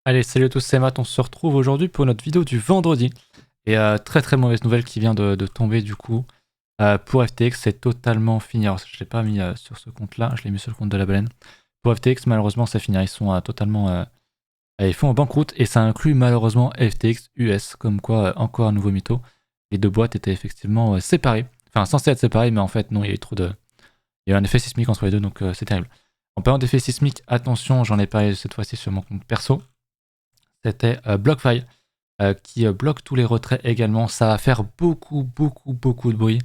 Allez, salut à tous, c'est Matt, on se retrouve aujourd'hui pour notre vidéo du vendredi. Et très très mauvaise nouvelle qui vient de tomber du coup. Pour FTX, c'est totalement fini. Alors, je ne l'ai pas mis sur ce compte-là, je l'ai mis sur le compte de la baleine. Pour FTX, malheureusement, c'est fini. Ils sont totalement... ils font en banqueroute et ça inclut malheureusement FTX US, comme quoi encore un nouveau mytho. Les deux boîtes étaient effectivement séparées. Enfin, censées être séparées, mais en fait, non, il y a eu trop de... Il y a eu un effet sismique entre les deux, donc c'est terrible. En parlant d'effet sismique, attention, j'en ai parlé cette fois-ci sur mon compte perso. C'était BlockFi qui bloque tous les retraits également. Ça va faire beaucoup de bruit.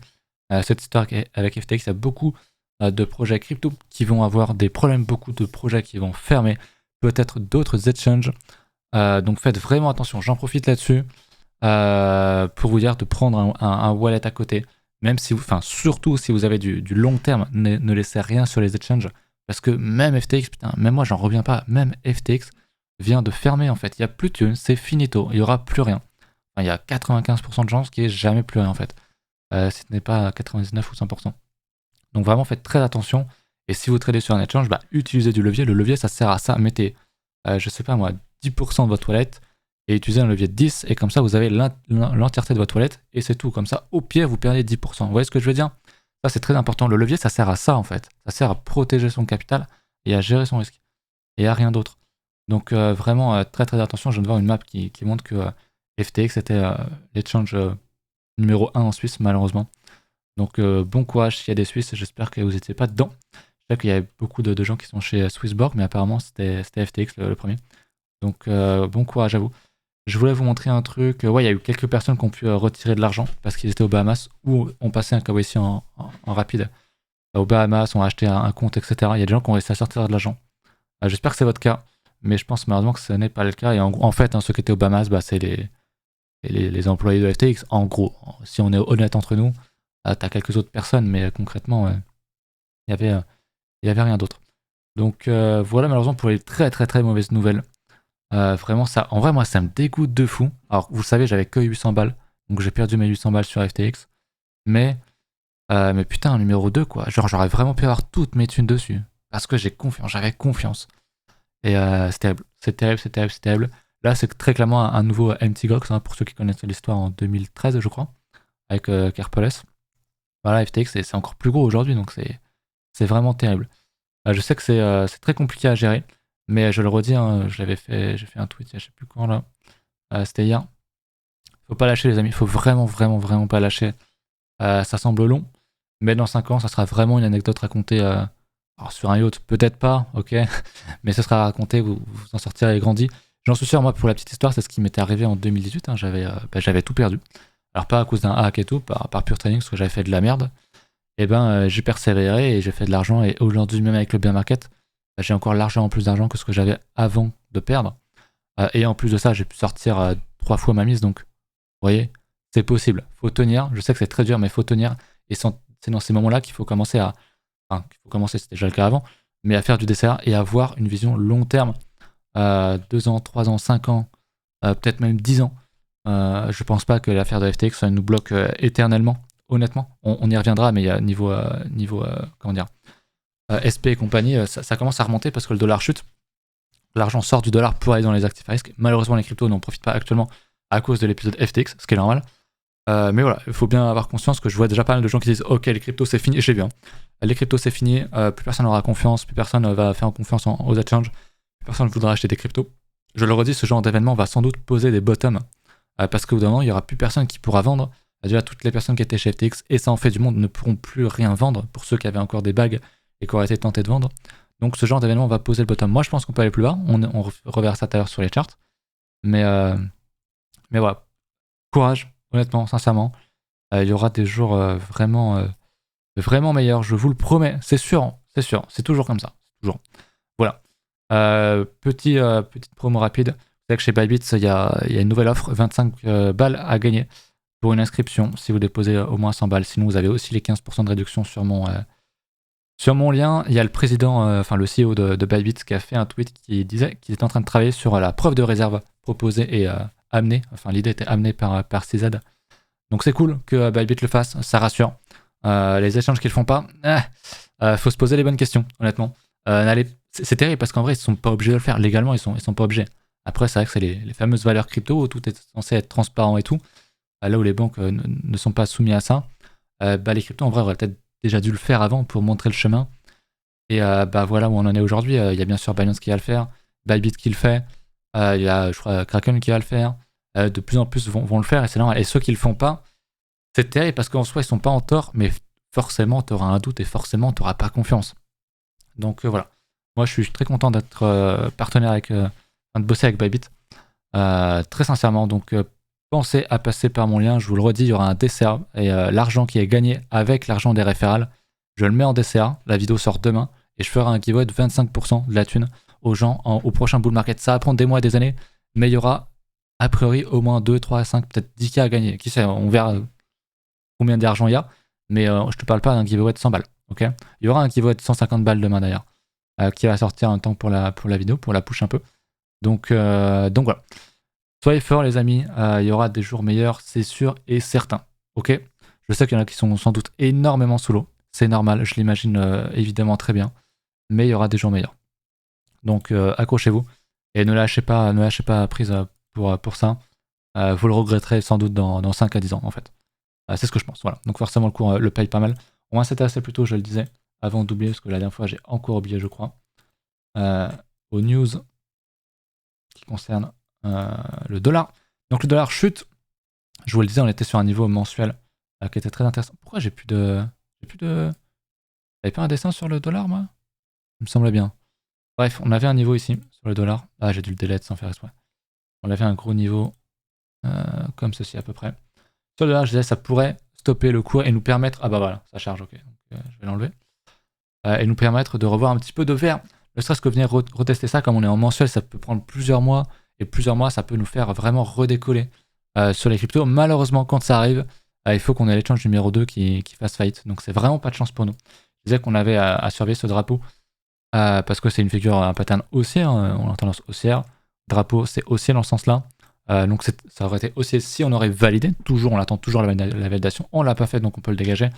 Cette histoire avec FTX, il y a beaucoup de projets crypto qui vont avoir des problèmes, beaucoup de projets qui vont fermer, peut-être d'autres exchanges. Donc faites vraiment attention. J'en profite là-dessus pour vous dire de prendre un wallet à côté. Même si enfin surtout si vous avez du long terme, ne laissez rien sur les exchanges. Parce que même FTX, putain, même moi j'en reviens pas, même FTX vient de fermer en fait. Il n'y a plus de thunes, c'est finito, il n'y aura plus rien. Enfin, il y a 95% de chances qu'il n'y ait jamais plus rien en fait. Si ce n'est pas 99 ou 100%. Donc vraiment faites très attention. Et si vous tradez sur un exchange, bah, utilisez du levier. Le levier ça sert à ça. Mettez, je sais pas moi, 10% de votre wallet et utilisez un levier de 10 et comme ça vous avez l'entièreté de votre wallet et c'est tout. Comme ça, au pire, vous perdez 10%. Vous voyez ce que je veux dire? Ça c'est très important. Le levier ça sert à ça en fait. Ça sert à protéger son capital et à gérer son risque. Et à rien d'autre. Donc vraiment très attention, je viens de voir une map qui montre que FTX était l'exchange numéro 1 en Suisse malheureusement. Donc bon courage s'il y a des Suisses, j'espère que vous n'étiez pas dedans. Je sais qu'il y a beaucoup de gens qui sont chez Swissborg, mais apparemment c'était FTX le premier. Donc bon courage à vous. Je voulais vous montrer un truc, ouais il y a eu quelques personnes qui ont pu retirer de l'argent parce qu'ils étaient aux Bahamas ou ont passé un KYC en rapide. Aux Bahamas, ont acheté un compte, etc. Il y a des gens qui ont réussi à sortir de l'argent. J'espère que c'est votre cas. Mais je pense malheureusement que ce n'est pas le cas. Et en fait, ceux qui étaient au Bahamas, bah, c'est les employés de FTX. En gros, si on est honnête entre nous, t'as quelques autres personnes, mais concrètement, il y avait rien d'autre. Donc voilà, malheureusement, pour les très mauvaises nouvelles. Vraiment, ça, en vrai, moi, ça me dégoûte de fou. Alors, vous le savez, j'avais que 800 balles. Donc j'ai perdu mes 800 balles sur FTX. Mais putain, numéro 2, quoi. Genre, j'aurais vraiment pu avoir toutes mes thunes dessus. Parce que j'avais confiance. Et c'est terrible. Là, c'est très clairement un nouveau MT Gox, hein, pour ceux qui connaissent l'histoire en 2013, je crois, avec Kerpoles. Voilà, FTX, c'est encore plus gros aujourd'hui, donc c'est vraiment terrible. Je sais que c'est très compliqué à gérer, mais je le redis, hein, j'ai fait un tweet, je sais plus quand là, c'était hier. Faut pas lâcher les amis, faut vraiment pas lâcher. Ça semble long, mais dans 5 ans, ça sera vraiment une anecdote racontée. Alors sur un yacht, peut-être pas, ok, mais ce sera raconté, vous en sortirez grandi. J'en suis sûr, moi, pour la petite histoire, c'est ce qui m'était arrivé en 2018, hein, j'avais tout perdu. Alors pas à cause d'un hack et tout, par pure training, parce que j'avais fait de la merde. Et j'ai persévéré et j'ai fait de l'argent, et aujourd'hui, même avec le bear market, j'ai encore largement plus d'argent que ce que j'avais avant de perdre. Et en plus de ça, j'ai pu sortir 3 fois ma mise, donc, vous voyez, c'est possible. Faut tenir, je sais que c'est très dur, mais faut tenir, et c'est dans ces moments-là qu'il faut commencer c'était déjà le cas avant, mais à faire du DCA et avoir une vision long terme, 2 ans, 3 ans, 5 ans, peut-être même 10 ans. Je pense pas que l'affaire de FTX nous bloque éternellement, honnêtement. On y reviendra, mais il y a niveau comment dire, SP et compagnie, ça commence à remonter parce que le dollar chute. L'argent sort du dollar pour aller dans les actifs à risque. Malheureusement, les cryptos n'en profitent pas actuellement à cause de l'épisode FTX, ce qui est normal. Mais voilà, il faut bien avoir conscience que je vois déjà pas mal de gens qui disent ok, les cryptos c'est fini, j'ai vu, hein. Les cryptos c'est fini, plus personne n'aura confiance, plus personne va faire confiance aux exchanges, plus personne ne voudra acheter des cryptos. Je le redis, ce genre d'événement va sans doute poser des bottoms, parce qu'au bout d'un moment, il n'y aura plus personne qui pourra vendre. Déjà, toutes les personnes qui étaient chez FTX, et ça en fait du monde, ne pourront plus rien vendre pour ceux qui avaient encore des bagues et qui auraient été tentés de vendre. Donc ce genre d'événement va poser le bottom. Moi, je pense qu'on peut aller plus bas, on reverra ça tout à l'heure sur les charts. Mais voilà, courage. Honnêtement, sincèrement, il y aura des jours vraiment meilleurs, je vous le promets, c'est sûr, c'est toujours comme ça, toujours. Voilà. Petite promo rapide, vous savez que chez Bybit, il y a une nouvelle offre, 25 balles à gagner pour une inscription, si vous déposez au moins 100 balles, sinon vous avez aussi les 15% de réduction sur mon lien. Il y a le président, le CEO de Bybit qui a fait un tweet qui disait qu'il était en train de travailler sur la preuve de réserve proposée et amenée, l'idée était amenée par CZ. Donc c'est cool que Bybit le fasse, ça rassure. Les échanges qu'ils font pas, faut se poser les bonnes questions, honnêtement. C'est terrible parce qu'en vrai, ils sont pas obligés de le faire. Légalement, ils sont pas obligés. Après, c'est vrai que c'est les fameuses valeurs crypto où tout est censé être transparent et tout. Là où les banques ne sont pas soumis à ça, les cryptos en vrai auraient peut-être déjà dû le faire avant pour montrer le chemin. Et voilà où on en est aujourd'hui. Il y a bien sûr Binance qui va le faire, Bybit qui le fait, il y a je crois Kraken qui va le faire. De plus en plus vont le faire et c'est normal. Et ceux qui le font pas, c'est terrible parce qu'en soi ils sont pas en tort, mais forcément tu auras un doute et forcément tu n'auras pas confiance. Donc voilà. Moi je suis très content d'être partenaire avec, de bosser avec Bybit. Très sincèrement, donc pensez à passer par mon lien, je vous le redis, il y aura un DCA et l'argent qui est gagné avec l'argent des référals, je le mets en DCA, la vidéo sort demain et je ferai un giveaway de 25% de la thune aux gens au prochain bull market. Ça va prendre des mois, des années, mais il y aura a priori au moins 2, 3, 5, peut-être 10K à gagner. Qui sait, on verra combien d'argent il y a, mais je te parle pas d'un giveaway de 100 balles. Ok, il y aura un giveaway de 150 balles demain d'ailleurs, qui va sortir un temps pour la vidéo, pour la push un peu. Donc voilà. Soyez forts les amis, il y aura des jours meilleurs, c'est sûr et certain. Ok. Je sais qu'il y en a qui sont sans doute énormément sous l'eau. C'est normal, je l'imagine évidemment très bien. Mais il y aura des jours meilleurs. Donc accrochez-vous et ne lâchez pas prise pour ça. Vous le regretterez sans doute dans 5 à 10 ans en fait. C'est ce que je pense. Voilà. Donc forcément le cours le paye pas mal. Au moins c'était assez plus tôt, je le disais, avant d'oublier, parce que la dernière fois j'ai encore oublié je crois. Aux news qui concernent le dollar. Donc le dollar chute. Je vous le disais, on était sur un niveau mensuel qui était très intéressant. Pourquoi j'ai plus de. J'avais pas un dessin sur le dollar, moi? Il me semblait bien. Bref, on avait un niveau ici sur le dollar. Ah, j'ai dû le delete sans faire exprès. On avait un gros niveau comme ceci à peu près. Sur le dollar, je disais, ça pourrait stopper le cours et nous permettre. Ah bah voilà, ça charge, ok. Donc, je vais l'enlever. Et nous permettre de revoir un petit peu de vert. Ne serait-ce que venir retester ça, comme on est en mensuel, ça peut prendre plusieurs mois. Et plusieurs mois, ça peut nous faire vraiment redécoller sur les cryptos. Malheureusement, quand ça arrive, il faut qu'on ait l'échange numéro 2 qui fasse faillite. Donc c'est vraiment pas de chance pour nous. Je disais qu'on avait à surveiller ce drapeau parce que c'est une figure, un pattern haussier, hein, on a tendance haussière. Drapeau, c'est haussier dans ce sens-là. Donc ça aurait été haussier si on aurait validé. Toujours, on attend toujours la validation. On l'a pas fait, donc on peut le dégager.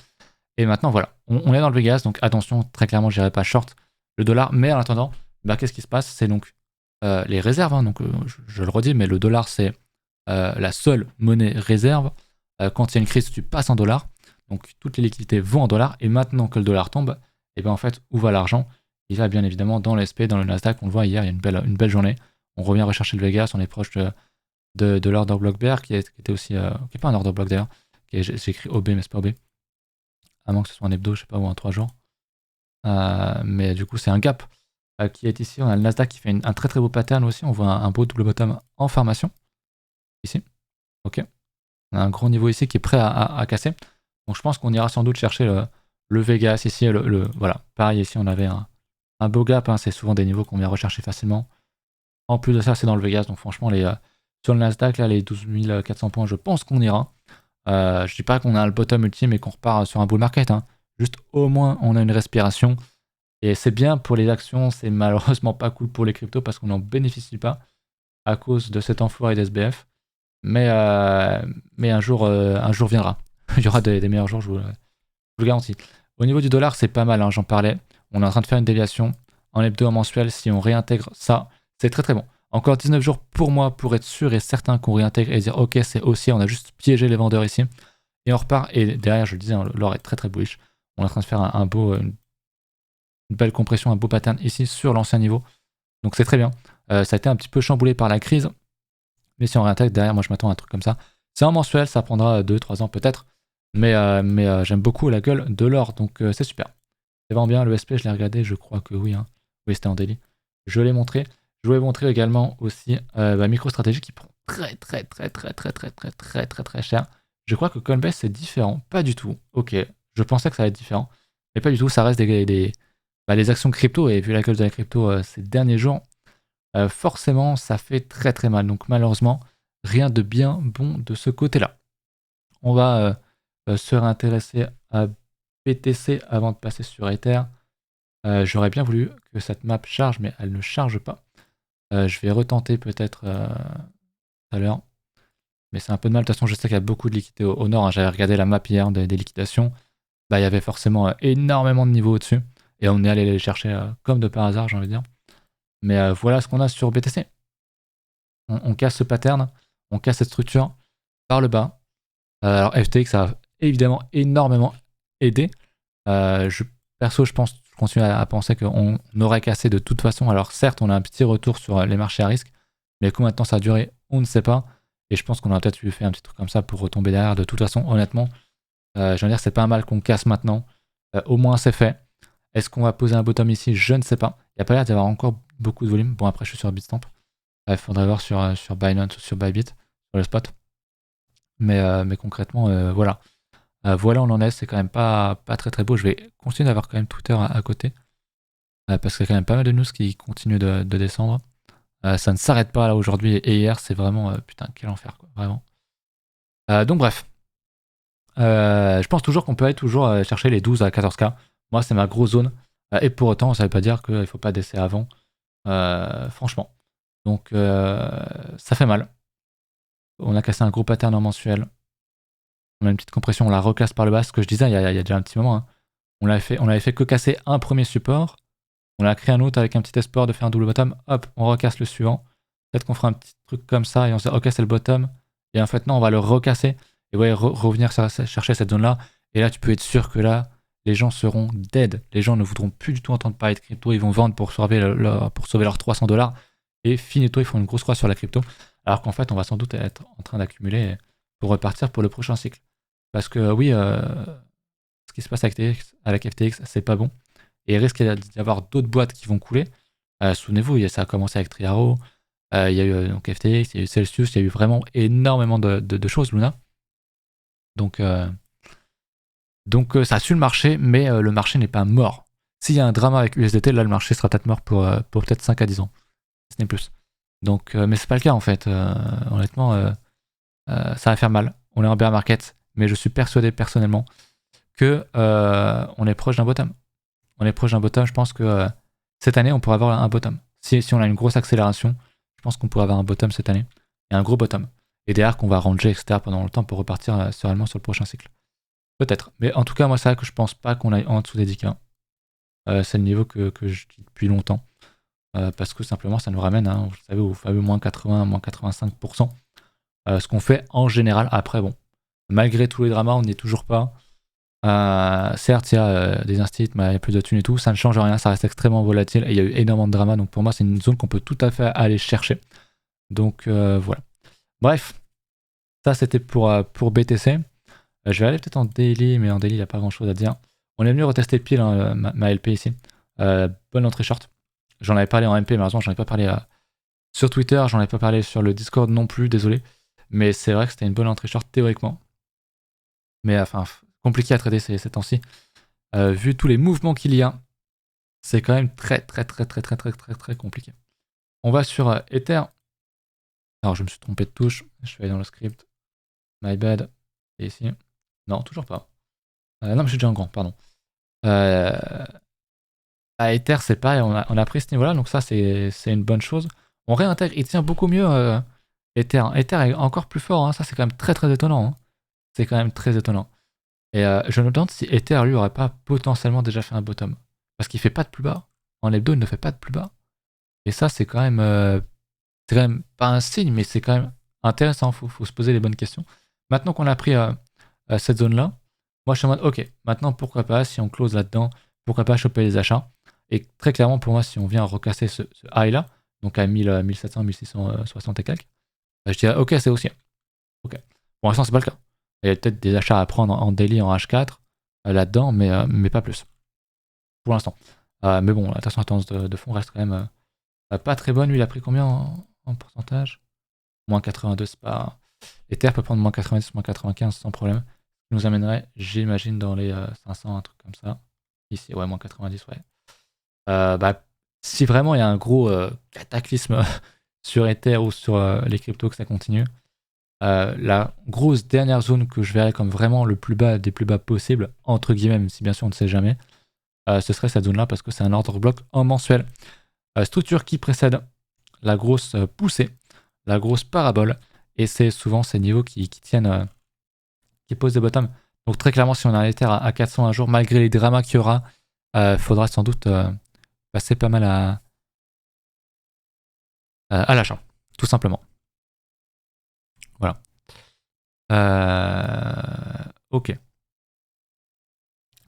Et maintenant, voilà, on est dans le Vegas, donc attention, très clairement, je n'irai pas short le dollar. Mais en attendant, qu'est-ce qui se passe? C'est donc les réserves. Hein, donc je le redis, mais le dollar, c'est la seule monnaie réserve. Quand il y a une crise, tu passes en dollars. Donc toutes les liquidités vont en dollars. Et maintenant que le dollar tombe, et bien en fait, où va l'argent? Il va bien évidemment dans l'SP, dans le Nasdaq. On le voit hier, il y a une belle journée. On revient rechercher le Vegas. On est proche de l'order block bear qui était aussi. Qui n'est pas un order block d'ailleurs. J'ai écrit OB, mais c'est pas OB. À moins que ce soit un hebdo, je sais pas, ou un 3 jours. Mais du coup, c'est un gap qui est ici. On a le Nasdaq qui fait un très très beau pattern aussi. On voit un beau double bottom en formation. Ici. Ok. On a un gros niveau ici qui est prêt à casser. Donc je pense qu'on ira sans doute chercher le Vegas ici. Voilà. Pareil, ici, on avait un beau gap. Hein. C'est souvent des niveaux qu'on vient rechercher facilement. En plus de ça, c'est dans le Vegas. Donc franchement, sur le Nasdaq, là, les 12 400 points, je pense qu'on ira. Je dis pas qu'on a le bottom ultime et qu'on repart sur un bull market. Hein. Juste au moins, on a une respiration. Et c'est bien pour les actions. C'est malheureusement pas cool pour les cryptos parce qu'on n'en bénéficie pas à cause de cet enfoiré d'SBF. Mais un jour viendra. Il y aura des meilleurs jours, je vous le garantis. Au niveau du dollar, c'est pas mal, hein, j'en parlais. On est en train de faire une déviation en hebdo, en mensuel. Si on réintègre ça, c'est très très bon. Encore 19 jours pour moi pour être sûr et certain qu'on réintègre et dire ok, c'est haussier, on a juste piégé les vendeurs ici. Et on repart. Et derrière, je le disais, hein, l'or est très très bullish. On est en train de faire une belle compression, un beau pattern ici sur l'ancien niveau. Donc c'est très bien. Ça a été un petit peu chamboulé par la crise. Mais si on réintègre derrière, moi je m'attends à un truc comme ça. C'est en mensuel, ça prendra 2-3 ans peut-être. Mais j'aime beaucoup la gueule de l'or, donc c'est super. C'est vraiment bien, le SP, je l'ai regardé, je crois que oui. Hein. Oui, c'était en daily. Je l'ai montré. Je voulais montrer également aussi MicroStrategy qui prend très cher. Je crois que Coinbase c'est différent. Pas du tout. Ok, je pensais que ça allait être différent. Mais pas du tout, ça reste les actions crypto. Et vu la gueule de la crypto ces derniers jours, forcément, ça fait très très mal. Donc malheureusement, rien de bien bon de ce côté-là. On va se réintéresser à BTC avant de passer sur Ether. J'aurais bien voulu que cette map charge, mais elle ne charge pas. Je vais retenter peut-être tout à l'heure. Mais c'est un peu de mal. De toute façon, je sais qu'il y a beaucoup de liquidités au nord. Hein. J'avais regardé la map hier des liquidations. Il y avait forcément énormément de niveaux au-dessus. Et on est allé les chercher comme de par hasard, j'ai envie de dire. Mais voilà ce qu'on a sur BTC. On casse ce pattern, on casse cette structure par le bas. Alors FTX a évidemment énormément aidé. Perso, je continue à penser qu'on aurait cassé de toute façon. Alors certes, on a un petit retour sur les marchés à risque, mais combien de temps ça a duré, on ne sait pas. Et je pense qu'on aurait peut-être pu faire un petit truc comme ça pour retomber derrière. De toute façon, honnêtement, je veux dire, c'est pas un mal qu'on casse maintenant. Au moins, c'est fait. Est-ce qu'on va poser un bottom ici? Je ne sais pas. Il n'y a pas l'air d'y avoir encore beaucoup de volume. Bon, après, je suis sur Bitstamp. Il faudrait voir sur Binance ou sur Bybit, sur le spot. Mais concrètement, voilà. Voilà, on en est. C'est quand même pas très très beau. Je vais continuer d'avoir quand même Twitter à côté. Parce qu'il y a quand même pas mal de news qui continuent de descendre. Ça ne s'arrête pas là aujourd'hui et hier. C'est vraiment... putain, quel enfer, quoi. Vraiment. Donc bref. Je pense toujours qu'on peut aller toujours chercher les 12 à 14K. Moi, c'est ma grosse zone. Et pour autant, ça ne veut pas dire qu'il ne faut pas décès avant. Franchement. Donc, ça fait mal. On a cassé un gros pattern en mensuel. On a une petite compression, on la recasse par le bas. Ce que je disais il y a déjà un petit moment. Hein. On avait fait que casser un premier support. On a créé un autre avec un petit espoir de faire un double bottom. Hop, on recasse le suivant. Peut-être qu'on fera un petit truc comme ça et on se dit, ok, c'est le bottom. Et en fait, non, on va le recasser. Et ouais, revenir chercher cette zone-là. Et là, tu peux être sûr que là, les gens seront dead. Les gens ne voudront plus du tout entendre parler de crypto. Ils vont vendre pour sauver leurs $300. Et finito, ils font une grosse croix sur la crypto. Alors qu'en fait, on va sans doute être en train d'accumuler pour repartir pour le prochain cycle. Parce que oui, ce qui se passe avec FTX, c'est pas bon. Et il risque d'y avoir d'autres boîtes qui vont couler. Souvenez-vous, ça a commencé avec Triaro. Il y a eu donc FTX, il y a eu Celsius, il y a eu vraiment énormément de choses, Luna. Donc ça suit le marché, mais le marché n'est pas mort. S'il y a un drama avec USDT, là le marché sera peut-être mort pour peut-être 5 à 10 ans. Ce n'est plus. Donc, mais c'est pas le cas en fait. Honnêtement, ça va faire mal. On est en bear market, mais je suis persuadé personnellement que on est proche d'un bottom. On est proche d'un bottom. Je pense que cette année, on pourrait avoir un bottom. Si on a une grosse accélération, je pense qu'on pourrait avoir un bottom cette année. Et un gros bottom. Et derrière qu'on va ranger, etc. pendant longtemps pour repartir sereinement sur le prochain cycle. Peut-être. Mais en tout cas, moi, c'est vrai que je pense pas qu'on aille en dessous des 10K. C'est le niveau que je dis depuis longtemps. Parce que simplement, ça nous ramène, hein, vous savez, au fameux moins 80, moins 85%. Ce qu'on fait en général. Après, bon, malgré tous les dramas, on n'y est toujours pas. Certes, il y a des instituts, mais il y a plus de thunes et tout. Ça ne change rien, ça reste extrêmement volatile. Et il y a eu énormément de dramas. Donc pour moi, c'est une zone qu'on peut tout à fait aller chercher. Donc voilà. Bref, ça c'était pour BTC. Je vais aller peut-être en daily, mais en daily, il n'y a pas grand-chose à dire. On est venu retester pile hein, ma LP ici. Bonne entrée short. J'en avais parlé en MP, malheureusement, j'en ai pas parlé sur Twitter, j'en ai pas parlé sur le Discord non plus, désolé. Mais c'est vrai que c'était une bonne entrée short théoriquement. Mais enfin, compliqué à trader ces temps-ci. Vu tous les mouvements qu'il y a, c'est quand même très compliqué. On va sur Ether. Alors, je me suis trompé de touche. Je vais aller dans le script. My bad. Et ici. Non, toujours pas. Non, mais je suis déjà en grand, pardon. À Ether, c'est pareil, on a pris ce niveau-là, donc ça, c'est une bonne chose. On réintègre, il tient beaucoup mieux Ether. Ether est encore plus fort, hein. Ça, c'est quand même très étonnant. Hein. C'est quand même très étonnant. Et je me demande si Ether, lui, aurait pas potentiellement déjà fait un bottom. Parce qu'il fait pas de plus bas. En hebdo, il ne fait pas de plus bas. Et ça, c'est quand même pas un signe, mais c'est quand même intéressant. Faut se poser les bonnes questions. Maintenant qu'on a pris cette zone-là, moi, je suis en mode, ok, maintenant, pourquoi pas, si on close là-dedans, pourquoi pas choper les achats. Et très clairement, pour moi, si on vient recasser ce high-là, donc à 1700, 1660 et quelques, je dirais, ok, c'est haussier. Ok. Pour l'instant, c'est pas le cas. Il y a peut-être des achats à prendre en daily, en H4, là-dedans, mais pas plus. Pour l'instant. Mais bon, attention, la tendance de fond reste quand même pas très bonne. Lui, il a pris combien en pourcentage? Moins 82, c'est pas... Ether peut prendre moins 90, moins 95 sans problème. Ce qui nous amènerait, j'imagine, dans les 500, un truc comme ça. Ici, ouais, moins 90, ouais. Si vraiment il y a un gros cataclysme sur Ether ou sur les cryptos que ça continue, la grosse dernière zone que je verrais comme vraiment le plus bas des plus bas possibles, entre guillemets, même si bien sûr on ne sait jamais, ce serait cette zone-là parce que c'est un ordre bloc en mensuel. Structure qui précède la grosse poussée, la grosse parabole, et c'est souvent ces niveaux qui tiennent, qui posent des bottoms. Donc très clairement, si on a un Ether à 400 un jour, malgré les dramas qu'il y aura, faudra sans doute passer pas mal à l'achat, tout simplement. Ok.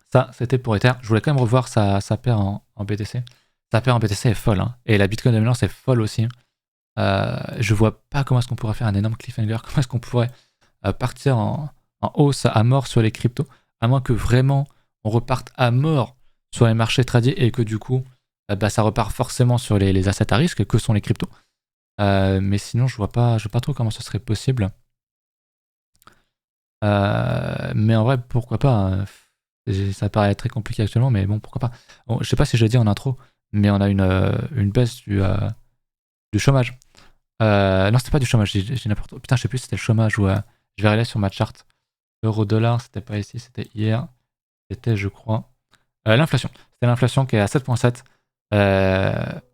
Ça, c'était pour Ether. Je voulais quand même revoir sa paire en BTC. Sa paire en BTC est folle, hein. Et la Bitcoin dominance est folle aussi. Je vois pas comment est-ce qu'on pourrait faire un énorme cliffhanger. Comment est-ce qu'on pourrait partir en hausse à mort sur les cryptos, à moins que vraiment on reparte à mort sur les marchés tradis et que du coup, ça repart forcément sur les assets à risque, que sont les cryptos. Mais sinon, je vois pas trop comment ce serait possible. Mais en vrai, pourquoi pas, hein. Ça paraît très compliqué actuellement, mais bon, pourquoi pas. Bon, je sais pas si je l'ai dit en intro, mais on a une baisse du chômage. Non, c'était pas du chômage, j'ai n'importe quoi. Putain, je sais plus si c'était le chômage ou. Je vais aller sur ma charte. Euro-dollar, c'était pas ici, c'était hier. C'était, je crois. L'inflation. C'était l'inflation qui est à 7,7.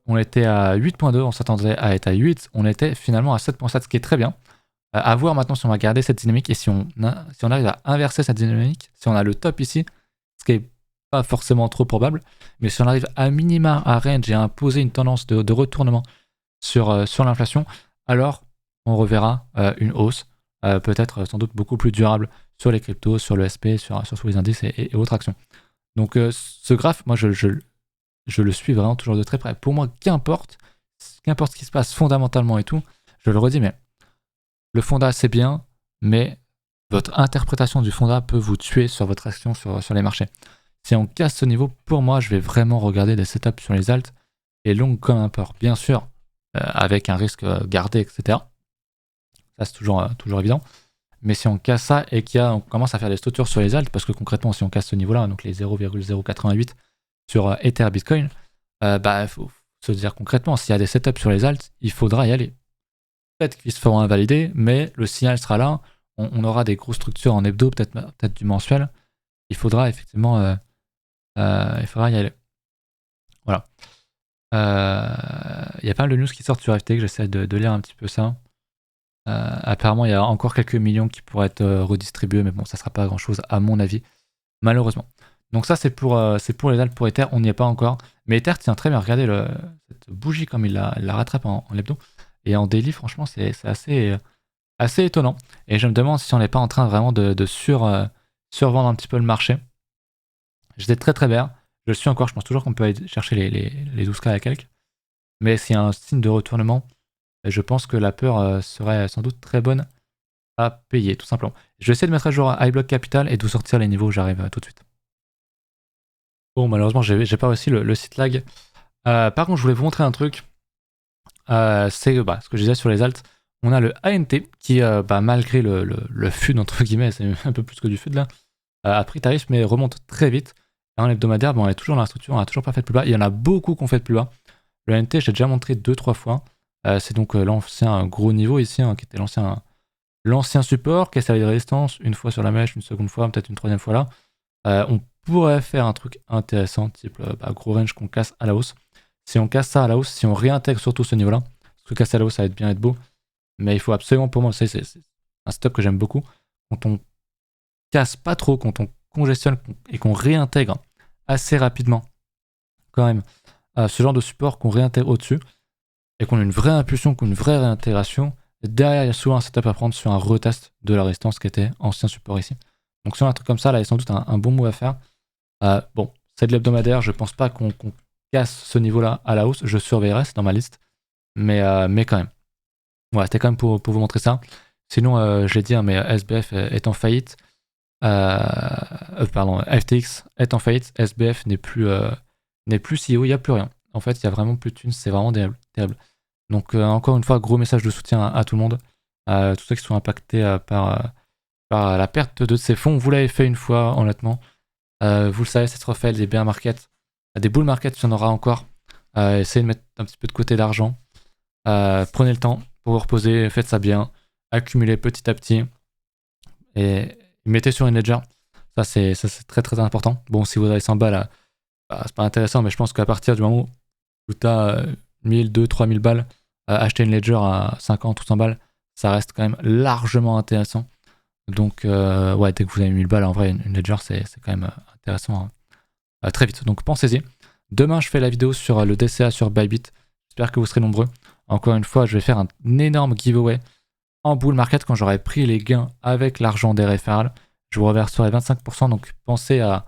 On était à 8,2, on s'attendait à être à 8. On était finalement à 7,7, ce qui est très bien. À voir maintenant si on va garder cette dynamique et si on arrive à inverser cette dynamique, si on a le top ici, ce qui est pas forcément trop probable, mais si on arrive à minima à range et à imposer une tendance de retournement sur l'inflation, alors on reverra une hausse, peut-être sans doute beaucoup plus durable sur les cryptos, sur le SP, sur tous les indices et autres actions. Donc ce graphe, moi je le suis vraiment toujours de très près. Pour moi, qu'importe ce qui se passe fondamentalement et tout, je le redis, mais le fonda c'est bien, mais votre interprétation du fonda peut vous tuer sur votre action sur les marchés. Si on casse ce niveau, pour moi, je vais vraiment regarder des setups sur les alts et long comme un porc. Bien sûr, avec un risque gardé, etc. Ça, c'est toujours évident. Mais si on casse ça et qu'on commence à faire des structures sur les alts, parce que concrètement, si on casse ce niveau-là, donc les 0,088 sur Ether Bitcoin, il faut se dire concrètement, s'il y a des setups sur les alts, il faudra y aller. Peut-être qu'ils se feront invalider, mais le signal sera là. On aura des grosses structures en hebdo, peut-être du mensuel. Il faudra effectivement il faudra y aller. Voilà. Il y a pas mal de news qui sortent sur FTX, j'essaie de lire un petit peu ça. Apparemment, il y a encore quelques millions qui pourraient être redistribués, mais bon, ça sera pas grand-chose à mon avis, malheureusement. Donc ça, c'est pour les alts pour Ether, on n'y est pas encore. Mais Ether tient très bien, regardez cette bougie comme il la rattrape en hebdo. Et en daily, franchement, c'est assez étonnant. Et je me demande si on n'est pas en train vraiment de survendre un petit peu le marché. J'étais très très vert. Je le suis encore, je pense toujours qu'on peut aller chercher les 12K à quelques. Mais s'il y a un signe de retournement, je pense que la peur serait sans doute très bonne à payer, tout simplement. Je vais essayer de mettre à jour iBlock Capital et de vous sortir les niveaux, j'arrive tout de suite. Bon, malheureusement, j'ai pas réussi le site lag. Par contre, je voulais vous montrer un truc. C'est ce que je disais sur les alts. On a le ANT qui, malgré le FUD, entre guillemets, c'est un peu plus que du FUD là, a pris tarif mais remonte très vite. En hebdomadaire, on est toujours dans la structure, on n'a toujours pas fait de plus bas. Il y en a beaucoup qui ont fait de plus bas. Le ANT, j'ai déjà montré 2-3 fois. C'est donc l'ancien gros niveau ici, hein, qui était l'ancien support, qui a servi de résistance, une fois sur la mèche, une seconde fois, peut-être une troisième fois là. On pourrait faire un truc intéressant, type gros range qu'on casse à la hausse. Si on casse ça à la hausse, si on réintègre surtout ce niveau-là, parce que casser à la hausse, ça va être bien être beau, mais il faut absolument, pour moi, c'est un setup que j'aime beaucoup, quand on casse pas trop, quand on congestionne et qu'on réintègre assez rapidement, quand même, ce genre de support qu'on réintègre au-dessus, et qu'on a une vraie impulsion, qu'on a une vraie réintégration, derrière, il y a souvent un setup à prendre sur un retest de la résistance qui était ancien support ici. Donc sur un truc comme ça, là, il y a sans doute un bon move à faire. Bon, c'est de l'hebdomadaire, je pense pas qu'on casse ce niveau-là à la hausse, je surveillerai, c'est dans ma liste, mais quand même. Voilà, c'était quand même pour vous montrer ça. Sinon, je l'ai dit, hein, mais SBF est en faillite. FTX est en faillite, SBF n'est plus CEO, il n'y a plus rien. En fait, il y a vraiment plus de thunes, c'est vraiment terrible. Donc encore une fois, gros message de soutien à tout le monde, à tous ceux qui sont impactés par la perte de ces fonds. Vous l'avez fait une fois, honnêtement. Vous le savez, c'est refait des bear markets, des bull markets, il y en aura encore. Essayez de mettre un petit peu de côté d'argent. Prenez le temps pour vous reposer, faites ça bien, accumulez petit à petit et mettez sur une ledger. Ça c'est très très important. Bon, si vous avez 100 balles, c'est pas intéressant, mais je pense qu'à partir du moment où tu as 1000, 2000, 3000 balles, acheter une ledger à 50 ou 100 balles, ça reste quand même largement intéressant. Donc, dès que vous avez 1000 balles, en vrai, une ledger, c'est quand même intéressant très vite. Donc, pensez-y. Demain, je fais la vidéo sur le DCA sur Bybit. J'espère que vous serez nombreux. Encore une fois, je vais faire un énorme giveaway en bull market quand j'aurai pris les gains avec l'argent des référals. Je vous reverserai 25%, donc pensez à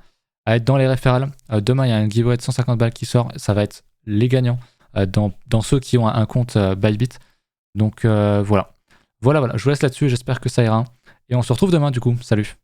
être dans les référals. Demain, il y a un giveaway de 150 balles qui sort. Ça va être les gagnants dans ceux qui ont un compte Bybit. Donc voilà. Voilà, je vous laisse là-dessus. J'espère que ça ira. Et on se retrouve demain du coup. Salut.